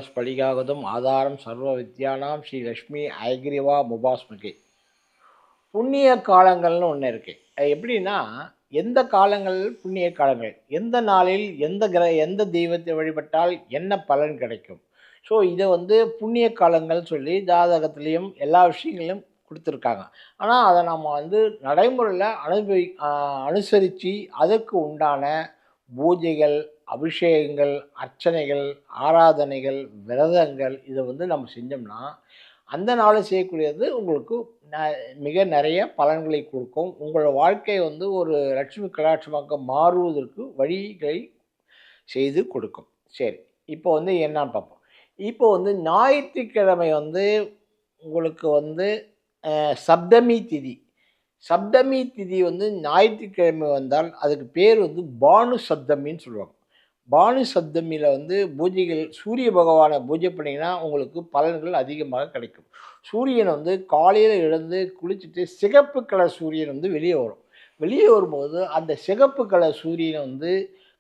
ஸ்படிகாகதம் ஆதாரம் சர்வ வித்யானாம் ஸ்ரீ லக்ஷ்மி ஐகிரிவா முபாஸ்மகே. புண்ணிய காலங்கள்னு ஒன்று இருக்குது. அது எப்படின்னா, எந்த காலங்கள் புண்ணிய காலங்கள், எந்த நாளில் எந்த தெய்வத்தை வழிபட்டால் என்ன பலன் கிடைக்கும். ஸோ இதை புண்ணிய காலங்கள் சொல்லி ஜாதகத்துலேயும் எல்லா விஷயங்களையும் கொடுத்துருக்காங்க. ஆனால் அதை நம்ம நடைமுறையில் அனுசரித்து அதற்கு உண்டான பூஜைகள், அபிஷேகங்கள், அர்ச்சனைகள், ஆராதனைகள், விரதங்கள் இதை நம்ம செஞ்சோம்னா அந்த நாள் செய்யக்கூடியது உங்களுக்கு மிக நிறைய பலன்களை கொடுக்கும். உங்களோட வாழ்க்கை ஒரு லட்சுமி கடாட்சமாக மாறுவதற்கு வழிகளை செய்து கொடுக்கும். சரி, இப்போ என்னன்னு பார்ப்போம். இப்போ ஞாயிற்றுக்கிழமை உங்களுக்கு சப்தமி திதி. சப்தமி திதி ஞாயிற்றுக்கிழமை வந்தால் அதுக்கு பேர் பானு சப்தமின்னு சொல்லுவாங்க. பானு சப்தமியில் பூஜைகள் சூரிய பகவானை பூஜை பண்ணிங்கன்னா உங்களுக்கு பலன்கள் அதிகமாக கிடைக்கும். சூரியன் காலையில் எழுந்து குளிச்சுட்டு சிகப்பு கலர் சூரியன் வெளியே வரும். வெளியே வரும்போது அந்த சிகப்பு கலர் சூரியனை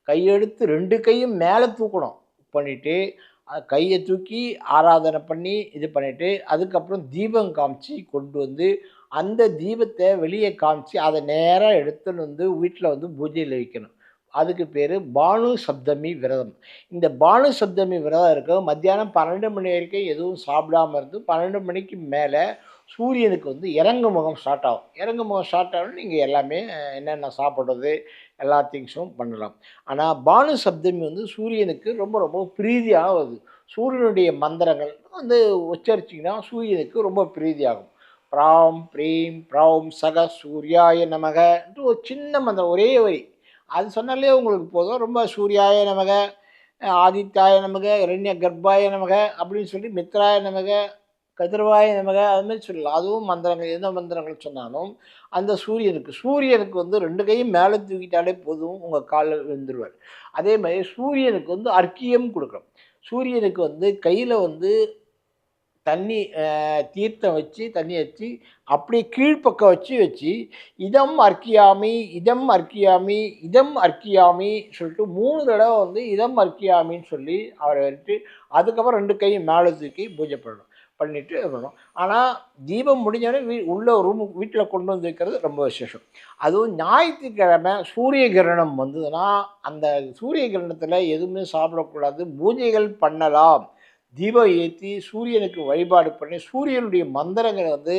கையெடுத்து 2 கையும் மேலே தூக்கணும். பண்ணிவிட்டு கையை தூக்கி ஆராதனை பண்ணி இது பண்ணிவிட்டு அதுக்கப்புறம் தீபம் காமிச்சு கொண்டு அந்த தீபத்தை வெளியே காமிச்சு அதை நேராக எடுத்துன்னு வீட்டில் பூஜையில் வைக்கணும். அதுக்கு பேர் பானு சப்தமி விரதம். இந்த பானு சப்தமி விரதம் இருக்க மத்தியானம் 12 மணி வரைக்கும் எதுவும் சாப்பிடாமல் இருந்து 12 மணிக்கு மேலே சூரியனுக்கு இறங்கு முகம் ஸ்டார்ட் ஆகும். இறங்கு முகம் ஸ்டார்ட் ஆகும் நீங்கள் எல்லாமே என்னென்ன சாப்பிட்றது எல்லா திங்ஸும் பண்ணலாம். ஆனால் பானு சப்தமி சூரியனுக்கு ரொம்ப ரொம்ப பிரீதியாக வருது. சூரியனுடைய மந்திரங்கள் உச்சரிச்சிங்கன்னா சூரியனுக்கு ரொம்ப பிரீதியாகும். ப்ராம் ப்ரீம் ப்ரௌம் சக சூர்யாய நமக என்று ஒரு சின்ன மந்திரம், ஒரே வரி அது சொன்னாலே உங்களுக்கு போதும். ரொம்ப சூர்யாய நமக, ஆதித்யாய நமக, இரண்ய கர்ப்பாய நமக அப்படின்னு சொல்லி மித்ராய நமக, கதிர்வாய நமக அதுமாதிரி சொல்லலாம். அதுவும் மந்திரங்கள், எந்த மந்திரங்கள் சொன்னாலும் அந்த சூரியனுக்கு 2 கையும் மேலே தூக்கிட்டாலே போதும், உங்கள் காலில் விழுந்துருவார். அதே மாதிரி சூரியனுக்கு அர்க்கியம் கொடுக்கணும். சூரியனுக்கு கையில் தண்ணி தீர்த்தம் வச்சு தண்ணி வச்சு அப்படியே கீழ்ப்பக்கம் வச்சு இதம் அர்க்கியாமி இதம் அர்க்கியாமி இதம் அர்க்கியாமி சொல்லிட்டு 3 தடவை இதம் அர்க்கியாமின்னு சொல்லி அவரை வந்துட்டு அதுக்கப்புறம் 2 கையும் மேலே தூக்கி பூஜை பண்ணிட்டு இருக்கணும். ஆனால் தீபம் முடிஞ்சோடனே உள்ள வீட்டில் கொண்டு வைக்கிறது ரொம்ப விசேஷம். அதுவும் ஞாயிற்றுக்கிழமை சூரிய கிரணம் வந்ததுன்னா அந்த சூரிய கிரணத்தில் எதுவுமே சாப்பிடக்கூடாது. பூஜைகள் பண்ணலாம், தீபம் ஏற்றி சூரியனுக்கு வழிபாடு பண்ணி சூரியனுடைய மந்திரங்கள்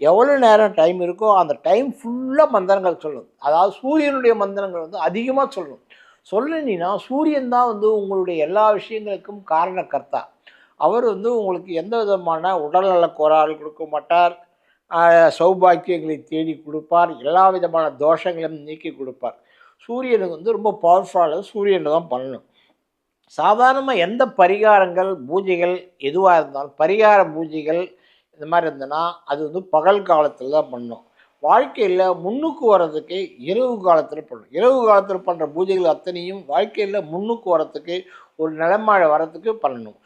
எவ்வளோ நேரம் டைம் இருக்கோ அந்த டைம் ஃபுல்லாக மந்திரங்கள் சொல்லணும். அதாவது சூரியனுடைய மந்திரங்கள் அதிகமாக சொல்லணும். சொல்லினீங்கன்னா சூரியன் தான் உங்களுடைய எல்லா விஷயங்களுக்கும் காரணக்கர்த்தா. அவர் உங்களுக்கு எந்த விதமான உடல்நல கோளாறு கொடுக்க மாட்டார், சௌபாக்கியங்களை தேடி கொடுப்பார், எல்லா விதமான தோஷங்களையும் நீக்கி கொடுப்பார். சூரியனுக்கு ரொம்ப பவர்ஃபுல்லாக சூரியனை தான் பண்ணணும். சாதாரணமாக எந்த பரிகாரங்கள் பூஜைகள் எதுவாக இருந்தாலும் பரிகார பூஜைகள் இந்த மாதிரி இருந்ததுன்னா அது பகல் காலத்தில் தான் பண்ணணும். வாழ்க்கையில் முன்னுக்கு வர்றதுக்கு இரவு காலத்தில் பண்ணணும். இரவு காலத்தில் பண்ணுற பூஜைகள் அத்தனையும் வாழ்க்கையில் முன்னுக்கு வர்றதுக்கு ஒரு நிலைமழை வர்றதுக்கு பண்ணணும்.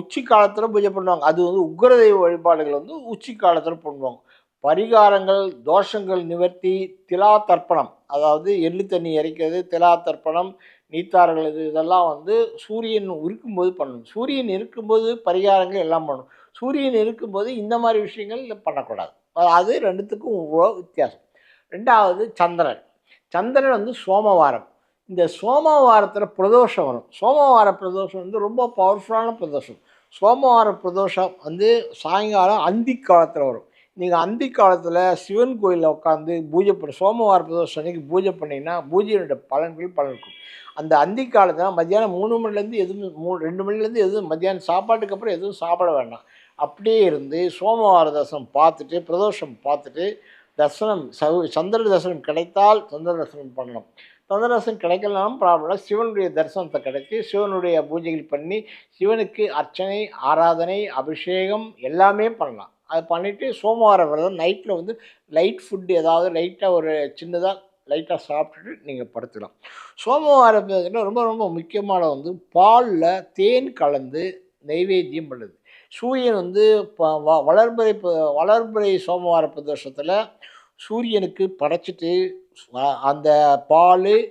உச்சி காலத்தில் பூஜை பண்ணுவாங்க. அது உக்ரதெய்வ வழிபாடுகள் உச்சி காலத்தில் பண்ணுவாங்க. பரிகாரங்கள், தோஷங்கள் நிவர்த்தி, திலா தர்ப்பணம், அதாவது எள்ளு தண்ணி இறைக்கிறது, திலா தர்ப்பணம், நீத்தார்கள் இதெல்லாம் சூரியன் இருக்கும்போது பண்ணணும். சூரியன் இருக்கும்போது பரிகாரங்கள் எல்லாம் பண்ணணும். சூரியன் இருக்கும்போது இந்த மாதிரி விஷயங்கள் பண்ணக்கூடாது. அது 2த்துக்கும் வித்தியாசம். 2வது சந்திரன். சந்திரன் சோமவாரம். இந்த சோமவாரத்தில் பிரதோஷம் வரும். சோமவார பிரதோஷம் ரொம்ப பவர்ஃபுல்லான பிரதோஷம். சோமவார பிரதோஷம் சாயங்காலம் அந்தி காலத்தில் வரும். நீங்கள் அந்தி காலத்தில் சிவன் கோயிலில் உட்காந்து பூஜை பண்ண சோமவார பிரதோஷம் அன்றைக்கி பூஜை பண்ணிங்கன்னா பூஜையோட பலன் இருக்கும். அந்த அந்தி காலத்தில் மத்தியானம் 3 மணிலேருந்து எதுவும் 2 மணிலேருந்து எதுவும் மத்தியானம் சாப்பாட்டுக்கு அப்புறம் எதுவும் சாப்பிட வேண்டாம். அப்படியே இருந்து சோமவார தரிசனம் பார்த்துட்டு பிரதோஷம் பார்த்துட்டு தரிசனம் சந்திர தரிசனம் கிடைத்தால் சந்திர தரிசனம் பண்ணணும். சந்திர தரிசனம் கிடைக்கலனாலும் ப்ராப்ளம் இல்லை. சிவனுடைய தரிசனத்தை கிடைச்சி சிவனுடைய பூஜைகள் பண்ணி சிவனுக்கு அர்ச்சனை, ஆராதனை, அபிஷேகம் எல்லாமே பண்ணலாம். அதை பண்ணிவிட்டு சோமவார விரதம் நைட்டில் லைட் ஃபுட்டு ஏதாவது லைட்டாக ஒரு சின்னதாக லைட்டாக சாப்பிட்டுட்டு நீங்கள் படுத்துக்கலாம். சோமவாரத்தில் ரொம்ப ரொம்ப முக்கியமான பாலில் தேன் கலந்து நைவேத்தியம் பண்ணுது. சூரியன் வளர்பிறை சோமவார பிரதோஷத்தில் சூரியனுக்கு படைச்சிட்டு அந்த பாலில்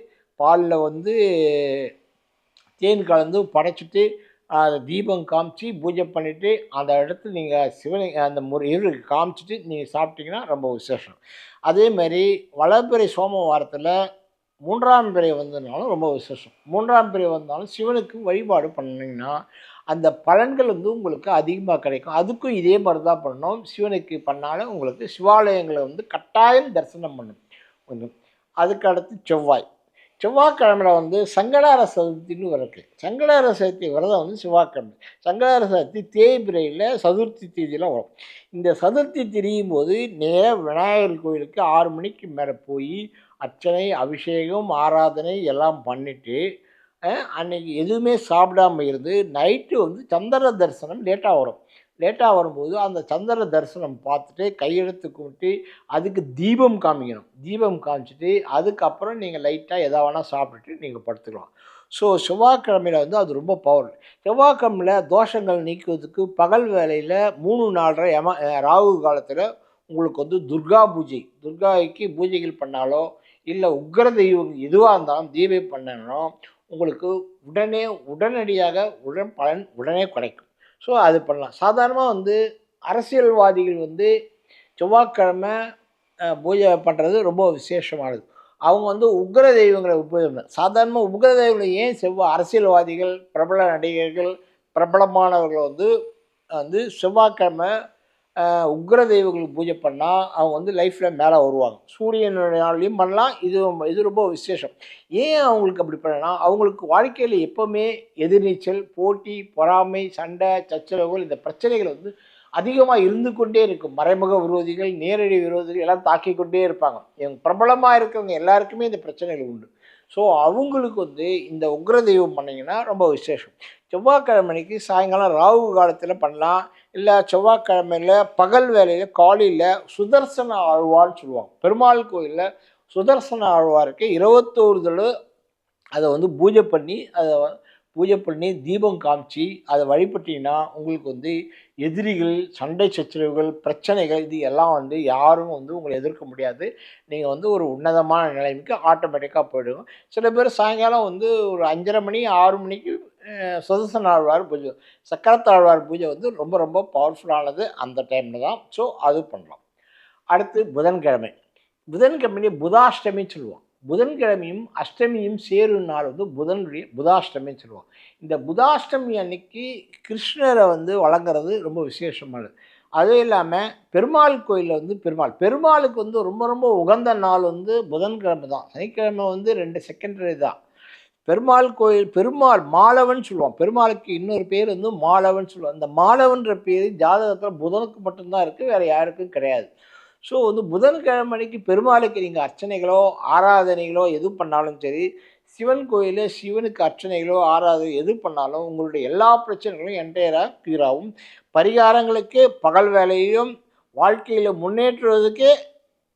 தேன் கலந்து படைச்சிட்டு அதை தீபம் காமிச்சு பூஜை பண்ணிவிட்டு அந்த இடத்துல நீங்கள் சிவனை அந்த முறை காமிச்சிட்டு நீங்கள் சாப்பிட்டீங்கன்னா ரொம்ப விசேஷம். அதேமாதிரி வளர்பிறை சோமவாரத்தில் 3ஆம் பிறை வந்ததுனாலும் ரொம்ப விசேஷம். 3ஆம் பிறை வந்தாலும் சிவனுக்கு வழிபாடு பண்ணிங்கன்னா அந்த பலன்கள் வந்து உங்களுக்கு அதிகமாக கிடைக்கும். அதுக்கும் இதே மாதிரி தான் பண்ணணும். சிவனுக்கு பண்ணாலும் உங்களுக்கு சிவாலயங்களை வந்து கட்டாயம் தரிசனம் பண்ணணும் ஒன்று. அதுக்கு அடுத்து செவ்வாய். செவ்வாய்க்கிழமையில வந்து சங்கடார சதுர்த்தின்னு இருக்குது. சங்கடார சதுர்த்தி விரதம் வந்து செவ்வாய்க்கிழமை. சங்கடார சதுர்த்தி தேய்பிரையில் சதுர்த்தி தேதியெலாம் வரும். இந்த சதுர்த்தி திரியும் போது நேராக விநாயகர் கோயிலுக்கு 6 மணிக்கு மேலே போய் அர்ச்சனை, அபிஷேகம், ஆராதனை எல்லாம் பண்ணிவிட்டு அன்றைக்கி எதுவுமே சாப்பிடாமல் இருந்து நைட்டு வந்து சந்திர தரிசனம் லேட்டாக வரும். லேட்டாக வரும்போது அந்த சந்திர தரிசனம் பார்த்துட்டு கையெழுத்து கும்பிட்டு அதுக்கு தீபம் காமிக்கணும். தீபம் காமிச்சிட்டு அதுக்கப்புறம் நீங்கள் லைட்டாக எதா வேணால் சாப்பிட்டுட்டு நீங்கள் படுத்துக்கலாம். ஸோ செவ்வாய்க்கிழமையில் வந்து அது ரொம்ப பவர். செவ்வாய்க்கிழமையில் தோஷங்கள் நீக்குவதுக்கு பகல் வேளையில் 3-4:30 ராகு காலத்தில் உங்களுக்கு வந்து துர்கா பூஜை, துர்காய்க்கு பூஜைகள் பண்ணாலோ இல்லை உக்ர தெய்வம் எதுவாக இருந்தாலும் தீபம் பண்ணணும் உங்களுக்கு உடனடியாக பலன் உடனே கிடைக்கும். ஸோ அது பண்ணலாம். சாதாரணமாக வந்து அரசியல்வாதிகள் வந்து செவ்வாய்க்கிழமை பூஜை பண்ணுறது ரொம்ப விசேஷமானது. அவங்க வந்து உக்ர தெய்வங்களை பூஜை சாதாரணமாக உக்ர தெய்வங்களை ஏன் அரசியல்வாதிகள், பிரபல நடிகர்கள், பிரபலமானவர்கள் வந்து வந்து செவ்வாய்க்கிழமை உக்ர தெய்வங்களுக்கு பூஜை பண்ணால் அவங்க வந்து லைஃப்பில் மேலே வருவாங்க. சூரியனாலையும் பண்ணலாம். இது ரொம்ப விசேஷம். ஏன் அவங்களுக்கு அப்படி பண்ணனா அவங்களுக்கு வாழ்க்கையில் எப்போவுமே எதிர்நீச்சல், போட்டி, பொறாமை, சண்டை, சச்சரவுகள் இந்த பிரச்சனைகள் வந்து அதிகமாக இருந்து கொண்டே இருக்கும். மறைமுக விரோதிகள், நேரடி விரோதிகள் எல்லாம் தாக்கி கொண்டே இருப்பாங்க. பிரபலமாக இருக்கிறவங்க எல்லாருக்குமே இந்த பிரச்சனைகள் உண்டு. ஸோ அவங்களுக்கு வந்து இந்த உக்ர தெய்வம் பண்ணிங்கன்னா ரொம்ப விசேஷம். செவ்வாய்க்கிழமைக்கு சாயங்காலம் ராகு காலத்தில் பண்ணலாம். இல்லை செவ்வாய்க்கிழமையில் பகல் வேலையில் காலையில் சுதர்சன ஆழ்வார்னு சொல்லுவாங்க. பெருமாள் கோயிலில் சுதர்சன ஆழ்வாருக்கு 21 தடவை அதை வந்து பூஜை பண்ணி தீபம் காமிச்சு அதை வழிபட்டிங்கன்னா உங்களுக்கு வந்து எதிரிகள், சண்டை சச்சரவுகள், பிரச்சனைகள் இது எல்லாம் வந்து யாரும் வந்து உங்களை எதிர்க்க முடியாது. நீங்கள் வந்து ஒரு உன்னதமான நிலைமைக்கு ஆட்டோமேட்டிக்காக போயிடுங்க. சில பேர் சாயங்காலம் வந்து ஒரு 5:30 மணி 6 மணிக்கு சுதர்சன ஆழ்வார் பூஜை, சக்கரத்தாழ்வார் பூஜை வந்து ரொம்ப ரொம்ப பவர்ஃபுல்லானது அந்த டைமில் தான். ஸோ அது பண்ணலாம். அடுத்து புதன்கிழமை. புதாஷ்டமின்னு சொல்லுவோம். புதன்கிழமையும் அஷ்டமியும் சேரும் நாள் வந்து புதாஷ்டமின்னு சொல்லுவோம். இந்த புதாஷ்டமி அன்னைக்கு கிருஷ்ணரை வந்து வழங்குறது ரொம்ப விசேஷமானது. அதுவும் இல்லாமல் பெருமாள் கோயிலில் வந்து பெருமாளுக்கு வந்து ரொம்ப ரொம்ப உகந்த நாள் வந்து புதன்கிழமை தான். சனிக்கிழமை வந்து 2 செகண்டரி தான். பெருமாள் மாலவன் சொல்லுவோம். பெருமாளுக்கு இன்னொரு பேர் வந்து மாலவன் சொல்லுவோம். அந்த மாலவன்ற பேர் ஜாதகத்தில் புதனுக்கு மட்டும்தான் இருக்குது, வேறு யாருக்கும் கிடையாது. ஸோ வந்து புதன்கிழமைக்கு பெருமாளுக்கு நீங்கள் அர்ச்சனைகளோ ஆராதனைகளோ எது பண்ணாலும் சரி, சிவன் கோயிலில் சிவனுக்கு அர்ச்சனைகளோ ஆராதனை எது பண்ணாலும் உங்களுடைய எல்லா பிரச்சனைகளும் என்டையராக கிளியராகும். பரிகாரங்களுக்கு பகல் வேலையிலும் வாழ்க்கையில் முன்னேற்றுவதற்கு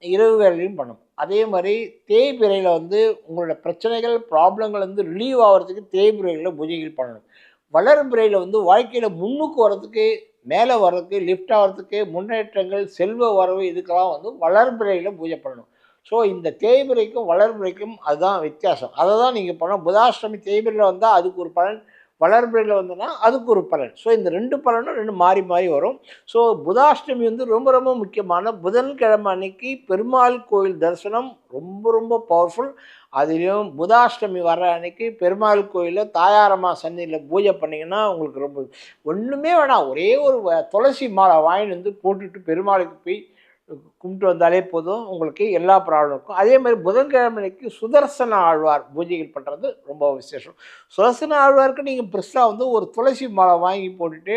இரவு வேலையிலும் பண்ணணும். அதே மாதிரி தேய்பிறையில் வந்து உங்களோட பிரச்சனைகள் ப்ராப்ளங்கள் வந்து ரிலீவ் ஆகிறதுக்கு தேய்பிறையில் பூஜைகள் பண்ணணும். வளர்பிறையில் வந்து வாழ்க்கையில் முன்னுக்கு வர்றதுக்கு, மேலே வர்றதுக்கு, லிஃப்ட் ஆகிறதுக்கு, முன்னேற்றங்கள், செல்வ வரவு இதுக்கெல்லாம் வந்து வளர்பிறையில் பூஜை பண்ணணும். ஸோ இந்த தேய்பிறைக்கும் வளர்பிறைக்கும் அதுதான் வித்தியாசம். அதை தான் நீங்கள் பண்ணணும். புதாஷ்டமி தேய்பிறையில் வந்தால் அதுக்கு ஒரு பலன், வளர்பிறையில் வந்தோன்னா அதுக்கு ஒரு பலன். ஸோ இந்த 2 பலனும் 2 மாறி மாறி வரும். ஸோ புதாஷ்டமி வந்து ரொம்ப ரொம்ப முக்கியமான புதன்கிழமை அன்னைக்கு பெருமாள் கோயில் தரிசனம் ரொம்ப ரொம்ப பவர்ஃபுல். அதுலேயும் புதாஷ்டமி வர்ற அன்னைக்கு பெருமாள் கோயிலில் தாயாரம்மா சந்நிதியில் பூஜை பண்ணிங்கன்னா உங்களுக்கு ரொம்ப ஒன்றுமே வேணாம். ஒரே ஒரு துளசி மாலை வாங்கிட்டு வந்து போட்டுட்டு பெருமாளுக்கு போய் கும்பிட்டு வந்தாலே போதும், உங்களுக்கு எல்லா ப்ராப்ளம் இருக்கும். அதே மாதிரி புதன்கிழமைக்கு சுதர்சன ஆழ்வார் பூஜைகள் பண்ணுறது ரொம்ப விசேஷம். சுதர்சன ஆழ்வாருக்கு நீங்கள் பெருசாக வந்து ஒரு துளசி மாலை வாங்கி போட்டுட்டு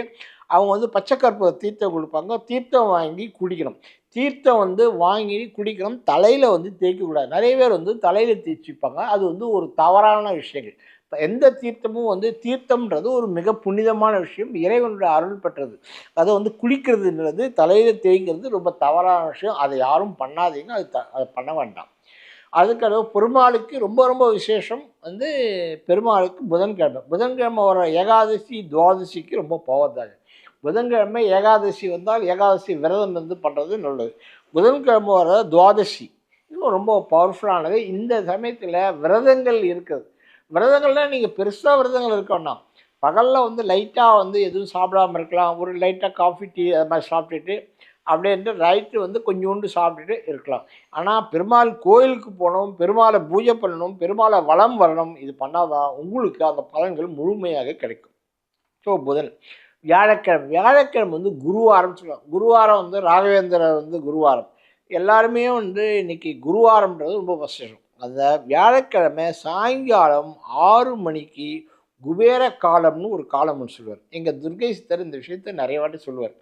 அவங்க வந்து பச்சைக்கற்பூர தீர்த்தம் கொடுப்பாங்க. தீர்த்தம் வாங்கி குடிக்கணும். தீர்த்தம் வந்து வாங்கி குடிக்கணும். தலையில் வந்து தேய்க்கக்கூடாது. நிறைய பேர் வந்து தலையில் தேய்ச்சிப்பாங்க. அது வந்து ஒரு தவறான விஷயங்கள். எந்த தீர்த்தமும் வந்து தீர்த்தம்ன்றது ஒரு மிக புனிதமான விஷயம், இறைவனுடைய அருள் பெற்றது. அதை வந்து குளிக்கிறதுன்றது, தலையில் தேய்க்கிறது ரொம்ப தவறான விஷயம். அதை யாரும் பண்ணாதீங்க. அதை பண்ண வேண்டாம். அதுக்கடுத்து பெருமாளுக்கு ரொம்ப ரொம்ப விசேஷம் வந்து பெருமாளுக்கு புதன்கிழமை வர ஏகாதசி துவாதசிக்கு ரொம்ப பவர் தான். புதன்கிழமை ஏகாதசி வந்தால் ஏகாதசி விரதம் வந்து பண்ணுறது நல்லது. புதன்கிழமை வர துவாதசி இன்னும் ரொம்ப பவர்ஃபுல்லானது. இந்த சமயத்தில் விரதங்கள் இருக்குது. விரதங்கள்னால் நீங்கள் பெருசாக விரதங்கள் இருக்க வேண்டாம். பகலில் வந்து லைட்டாக வந்து எதுவும் சாப்பிடாம இருக்கலாம், ஒரு லைட்டாக காஃபி டீ அது மாதிரி சாப்பிட்டுட்டு அப்படியே இருந்து நைட்டு வந்து கொஞ்சோண்டு சாப்பிட்டுட்டு இருக்கலாம். ஆனால் பெருமாள் கோயிலுக்கு போகணும், பெருமாளை பூஜை பண்ணணும், பெருமாளை வலம் வரணும், இது பண்ணாதான் உங்களுக்கு அந்த பலன்கள் முழுமையாக கிடைக்கும். ஸோ புதன். வியாழக்கிழமை வந்து குருவாரம்னு சொல்லுவாங்க. குருவாரம் வந்து ராகவேந்திரர் வந்து குருவாரம். எல்லாருமே வந்து இன்னைக்கு குருவாரம்ன்றது ரொம்ப விசேஷம். அந்த வியாழக்கிழமை சாயங்காலம் 6 மணிக்கு குபேர காலம்னு ஒரு காலம் ஒன்று சொல்லுவார். எங்க துர்க்கை சித்தர் இந்த விஷயத்த நிறைய வாட்டி சொல்லுவார்.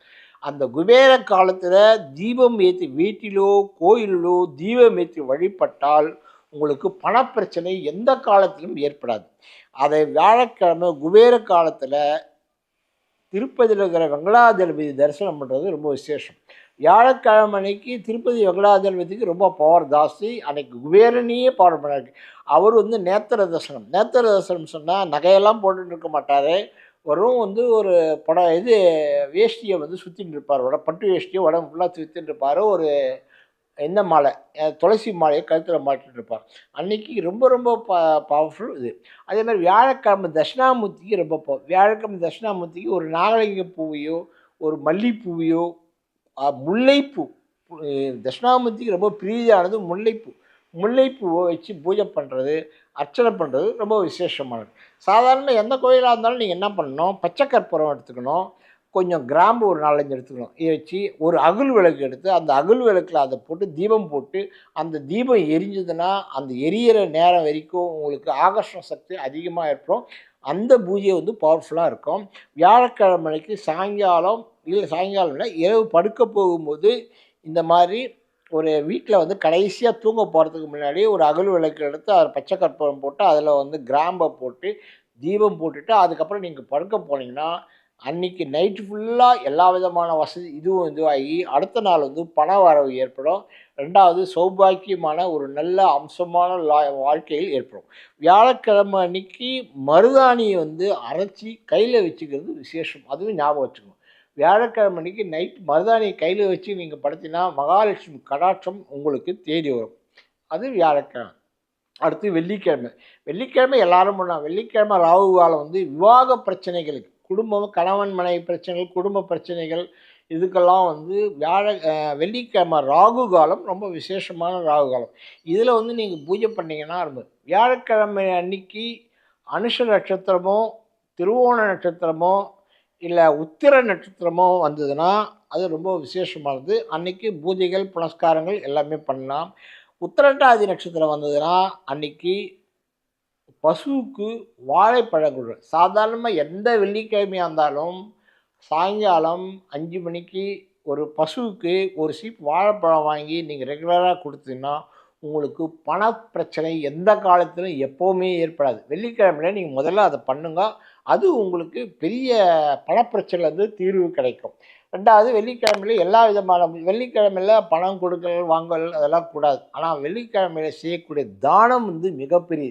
அந்த குபேர காலத்துல தீபம் ஏற்றி வீட்டிலோ கோயிலிலோ தீபம் ஏற்றி வழிபட்டால் உங்களுக்கு பணப்பிரச்சனை எந்த காலத்திலும் ஏற்படாது. அதை வியாழக்கிழமை குபேர காலத்துல திருப்பதியில் இருக்கிற வெங்கடாஜலபதி தரிசனம் பண்ணுறது ரொம்ப விசேஷம். வியாழக்கிழமை அன்னைக்கு திருப்பதி வெங்கடாஜலபதிக்கு ரொம்ப பவர் ஜாஸ்தி. அன்னைக்கு குபேரனையே பவர் பண்ணாரு. அவர் வந்து நேத்திர தரிசனம். நேத்திர தரிசனம் சொன்னால் நகையெல்லாம் போட்டுட்டு இருக்க மாட்டார். வரும் வந்து ஒரு வேஷ்டியை வந்து சுற்றிட்டு இருப்பார். பட்டு வேஷ்டியை உடம்பு ஃபுல்லாக சுற்றிட்டு இருப்பார். ஒரு இந்த மாலை துளசி மாலையை கழுத்தில் மாட்டிட்டு இருப்பார். அன்னைக்கு ரொம்ப ரொம்ப பவர்ஃபுல் இது. அதே மாதிரி வியாழக்கிழமை தட்சிணாமூர்த்திக்கு ரொம்ப வியாழக்கிழமை தட்சிணாமூர்த்திக்கு ஒரு நாகலிங்க பூவையோ ஒரு மல்லிப்பூவையோ முல்லைப்பூ, தட்சிணாமூர்த்திக்கு ரொம்ப பிரீதியானது முல்லைப்பூ. முல்லைப்பூவை வச்சு பூஜை பண்ணுறது, அர்ச்சனை பண்ணுறது ரொம்ப விசேஷமானது. சாதாரண எந்த கோயிலாக இருந்தாலும் நீங்கள் என்ன பண்ணணும், பச்சை கற்பூரம் எடுத்துக்கணும், கொஞ்சம் கிராம்பு ஒரு 4 5 எடுத்துக்கணும். இதை வச்சு ஒரு அகல் விளக்கு எடுத்து அந்த அகல் விளக்கில் அதை போட்டு தீபம் போட்டு அந்த தீபம் எரிஞ்சதுன்னா அந்த எரியிற நேரம் வரைக்கும் உங்களுக்கு ஆகர்ஷண சக்தி அதிகமாக ஏற்படும். அந்த பூஜை வந்து பவர்ஃபுல்லாக இருக்கும். வியாழக்கிழமைக்கு சாயங்காலம் சாயங்காலம் இல்லை, இரவு படுக்க போகும்போது இந்த மாதிரி ஒரு வீட்டில் வந்து கடைசியாக தூங்க போகிறதுக்கு முன்னாடி ஒரு அகல் விளக்கு எடுத்து அதில் பச்சை கற்பூரம் போட்டு அதில் வந்து கிராம்பை போட்டு தீபம் போட்டுட்டு அதுக்கப்புறம் நீங்கள் படுக்க போனீங்கன்னா அன்றைக்கி நைட்டு ஃபுல்லாக எல்லா விதமான வசதி இதுவாகி அடுத்த நாள் வந்து பண வரவு ஏற்படும். ரெண்டாவது சௌபாக்கியமான ஒரு நல்ல அம்சமான வாழ்க்கையில் ஏற்படும். வியாழக்கிழமை அன்னைக்கு மருதாணியை வந்து அரைச்சி கையில் வச்சுக்கிறது விசேஷம். அதுவும் ஞாபகம் வச்சுக்கணும். வியாழக்கிழமை அன்னைக்கு நைட் மருதாணியை கையில் வச்சு நீங்கள் படுத்தினா மகாலட்சுமி கடாட்சம் உங்களுக்கு தேடி வரும். அது வியாழக்கிழமை. அடுத்து வெள்ளிக்கிழமை. வெள்ளிக்கிழமை எல்லாரும் பண்ணலாம். வெள்ளிக்கிழமை ராகு காலம் வந்து விவாக பிரச்சனைகளுக்கு, குடும்பம் கணவன் மனைவி பிரச்சனைகள், குடும்ப பிரச்சனைகள், இதுக்கெல்லாம் வந்து வெள்ளிக்கிழமை ராகு காலம் ரொம்ப விசேஷமான ராகு காலம். இதில் வந்து நீங்கள் பூஜை பண்ணிங்கன்னா ரொம்ப. வியாழக்கிழமை அன்னைக்கு அனுஷ நட்சத்திரமோ திருவோண நட்சத்திரமோ இல்லை உத்திர நட்சத்திரமோ வந்ததுன்னா அது ரொம்ப விசேஷமானது. அன்னைக்கு பூஜைகள் புனஸ்காரங்கள் எல்லாமே பண்ணலாம். உத்திரட்டாதி நட்சத்திரம் வந்ததுன்னா அன்னைக்கு பசுவுக்கு வாழைப்பழம் கொடு. சாதாரணமாக எந்த வெள்ளிக்கிழமையாக இருந்தாலும் சாயங்காலம் 5 மணிக்கு ஒரு பசுவுக்கு ஒரு சீப் வாழைப்பழம் வாங்கி நீங்கள் ரெகுலராக கொடுத்தீங்கன்னா உங்களுக்கு பணப்பிரச்சனை எந்த காலத்திலும் எப்போவுமே ஏற்படாது. வெள்ளிக்கிழமையில் நீங்கள் முதல்ல அதை பண்ணுங்க. அது உங்களுக்கு பெரிய பணப்பிரச்சனைலேருந்து தீர்வு கிடைக்கும். ரெண்டாவது வெள்ளிக்கிழமையில் எல்லா விதமான வெள்ளிக்கிழமையில் பணம் கொடுக்கல் வாங்கல் அதெல்லாம் கூடாது. ஆனால் வெள்ளிக்கிழமையில் செய்யக்கூடிய தானம் வந்து மிகப்பெரிய.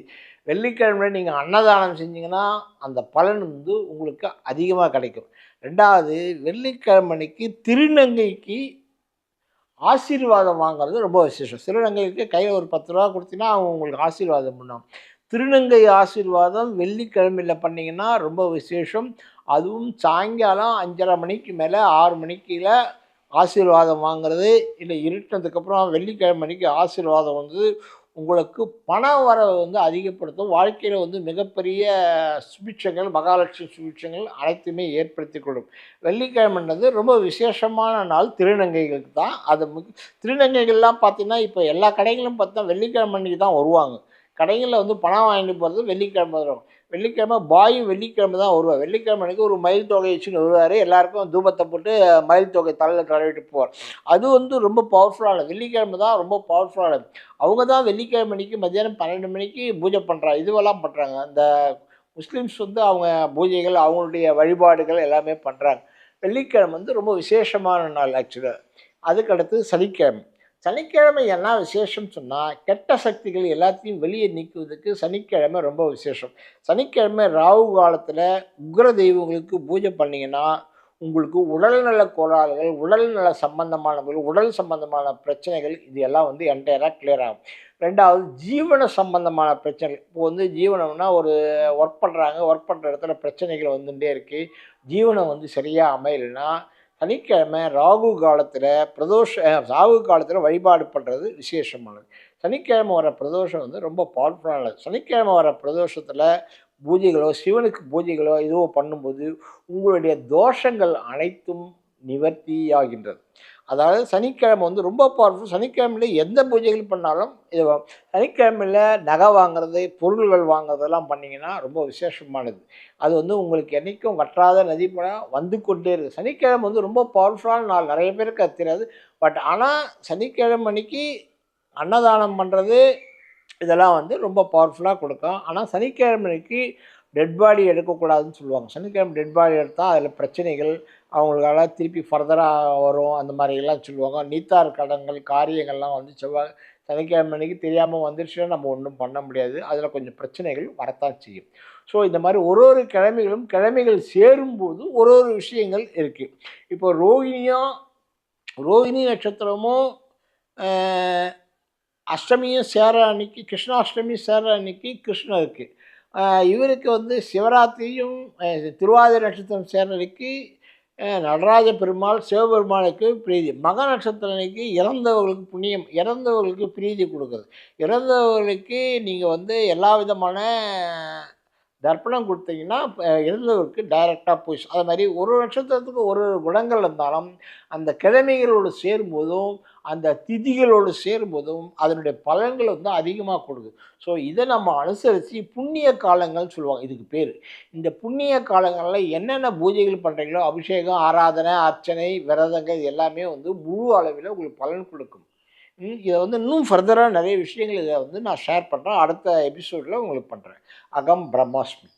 வெள்ளிக்கிழமையில் நீங்கள் அன்னதானம் செஞ்சிங்கன்னா அந்த பலன் வந்து உங்களுக்கு அதிகமாக கிடைக்கும். ரெண்டாவது வெள்ளிக்கிழமைக்கு திருநங்கைக்கு ஆசீர்வாதம் வாங்கிறது ரொம்ப விசேஷம். திருநங்கைக்கு கையில் ஒரு 10 ரூபா கொடுத்தீங்கன்னா அவங்க உங்களுக்கு ஆசீர்வாதம் பண்ணுவாங்க. திருநங்கை ஆசீர்வாதம் வெள்ளிக்கிழமையில் பண்ணிங்கன்னா ரொம்ப விசேஷம். அதுவும் சாயங்காலம் 5:30 மணிக்கு மேலே 6 மணிக்குள்ள ஆசீர்வாதம் வாங்கிறது, இல்லை இருட்டினதுக்கப்புறம் வெள்ளிக்கிழமை அன்னைக்கு ஆசீர்வாதம் வந்து உங்களுக்கு பண வரவை வந்து அதிகப்படுத்தும். வாழ்க்கையில் வந்து மிகப்பெரிய சுபிட்சங்கள், மகாலட்சுமி சுபிட்சங்கள் அனைத்துமே ஏற்படுத்தி கொள்ளும். வெள்ளிக்கிழமைன்றது ரொம்ப விசேஷமான நாள் திருநங்கைகளுக்கு தான். அது திருநங்கைகள்லாம் பார்த்தீங்கன்னா இப்போ எல்லா கடைகளும் பார்த்தா வெள்ளிக்கிழமை அன்றைக்கி தான் வருவாங்க. கடைகளில் வந்து பணம் வாங்கிட்டு போகிறது வெள்ளிக்கிழமை வரும். வெள்ளிக்கிழமை பாயும் வெள்ளிக்கிழமை தான் வருவார். வெள்ளிக்கிழமை அன்றைக்கி ஒரு மயில் தொகை வச்சுன்னு வருவார். எல்லாருக்கும் தூபத்தை போட்டு மயில் தொகை தலையில் தடவிட்டு போவார். அது வந்து ரொம்ப பவர்ஃபுல்லானது. வெள்ளிக்கிழமை தான் ரொம்ப பவர்ஃபுல்லானது. அவங்க தான் வெள்ளிக்கிழமை அன்றைக்கி மத்தியானம் 12 மணிக்கு பூஜை பண்ணுறாங்க. இதுவெல்லாம் பண்ணுறாங்க. அந்த முஸ்லீம்ஸ் வந்து அவங்க பூஜைகள் அவங்களுடைய வழிபாடுகள் எல்லாமே பண்ணுறாங்க. வெள்ளிக்கிழமை வந்து ரொம்ப விசேஷமான நாள் ஆக்சுவலாக. அதுக்கடுத்து சனிக்கிழமை. சனிக்கிழமை என்ன விசேஷம் சொன்னால் கெட்ட சக்திகள் எல்லாத்தையும் வெளியே நீக்குவதற்கு சனிக்கிழமை ரொம்ப விசேஷம். சனிக்கிழமை ராகு காலத்தில் உக்ர தெய்வங்களுக்கு பூஜை பண்ணிங்கன்னா உங்களுக்கு உடல்நல கோளாறுகள், உடல்நல சம்பந்தமானவர்கள், உடல் சம்பந்தமான பிரச்சனைகள் இது எல்லாம் வந்து என்டையராக கிளியர் ஆகும். 2வது ஜீவன சம்பந்தமான பிரச்சனைகள். இப்போ வந்து ஜீவனம்னா ஒரு ஒர்க் பண்ணுற இடத்துல பிரச்சனைகள் வந்துட்டே இருக்குது. ஜீவனம் வந்து சரியாக அமையலைன்னா சனிக்கிழமை ராகு காலத்தில் ராகு காலத்தில் வழிபாடு பண்ணுறது விசேஷமானது. சனிக்கிழமை வர பிரதோஷம் வந்து ரொம்ப பவர்ஃபுல்லானது. சனிக்கிழமை வர பிரதோஷத்தில் பூஜைகளோ சிவனுக்கு பூஜைகளோ இதுவோ பண்ணும்போது உங்களுடைய தோஷங்கள் அனைத்தும் நிவர்த்தியாகின்றது. அதாவது சனிக்கிழமை வந்து ரொம்ப பவர்ஃபுல். சனிக்கிழமையில் எந்த பூஜைகள் பண்ணாலும் இது சனிக்கிழமையில் நகை வாங்குறது, பொருள்கள் வாங்குறதெல்லாம் பண்ணிங்கன்னா ரொம்ப விசேஷமானது. அது வந்து உங்களுக்கு என்றைக்கும் வற்றாத நதி போல வந்து கொண்டே இருக்குது. சனிக்கிழமை வந்து ரொம்ப பவர்ஃபுல்லான நாள். நிறைய பேருக்கு அது தெரியாது. பட் ஆனால் சனிக்கிழமை அன்னைக்கு அன்னதானம் பண்ணுறது இதெல்லாம் வந்து ரொம்ப பவர்ஃபுல்லாக கொடுக்கும். ஆனால் சனிக்கிழமை அன்னைக்கு டெட் பாடி எடுக்கக்கூடாதுன்னு சொல்லுவாங்க. சனிக்கிழமை டெட் பாடி எடுத்தால் அதில் பிரச்சனைகள் அவங்களுக்கால திருப்பி ஃபர்தராக வரும் அந்த மாதிரிலாம் சொல்லுவாங்க. நீத்தார் கடன்கள் காரியங்கள்லாம் வந்து சனிக்கிழமை அன்னைக்கு தெரியாமல் வந்துடுச்சுன்னா நம்ம ஒன்றும் பண்ண முடியாது. அதில் கொஞ்சம் பிரச்சனைகள் வரத்தான் செய்யும். ஸோ இந்த மாதிரி ஒரு ஒரு கிழமைகள் சேரும்போது ஒரு ஒரு விஷயங்கள் இருக்குது. இப்போ ரோகிணி நட்சத்திரமும் அஷ்டமியும் சேர அன்னைக்கு, கிருஷ்ணாஷ்டமி சேர அன்னைக்கு கிருஷ்ணருக்கு, இவருக்கு வந்து சிவராத்திரியும் திருவாதிரை நட்சத்திரம் சேர அன்னைக்கு நடராஜ பெருமாள் சிவபெருமானுக்கு பிரீதி. மக நட்சத்திரம் அன்னைக்கு இறந்தவர்களுக்கு புண்ணியம், இறந்தவர்களுக்கு பிரீதி கொடுக்குறது. இறந்தவர்களுக்கு நீங்கள் வந்து எல்லா விதமான தர்ப்பணம் கொடுத்தீங்கன்னா இறந்தவருக்கு டைரெக்டாக போய் அது மாதிரி ஒரு நட்சத்திரத்துக்கு ஒரு குணங்கள் இருந்தாலும் அந்த கிழமைகளோடு சேரும்போதும் அந்த திதிகளோடு சேரும்போதும் அதனுடைய பலன்கள் வந்து அதிகமாக கொடுக்குது. ஸோ இதை நம்ம அனுசரித்து புண்ணிய காலங்கள்னு சொல்லுவாங்க இதுக்கு பேர். இந்த புண்ணிய காலங்களில் என்னென்ன பூஜைகள் பண்ணுறீங்களோ அபிஷேகம், ஆராதனை, அர்ச்சனை, விரதங்கள் எல்லாமே வந்து முழு அளவில் உங்களுக்கு பலன் கொடுக்கும். இதை வந்து இன்னும் ஃபர்தராக நிறைய விஷயங்கள் இதை வந்து நான் ஷேர் பண்ணுறேன். அடுத்த எபிசோடில் உங்களுக்கு பண்ணுறேன். அகம் பிரம்மாஸ்மி.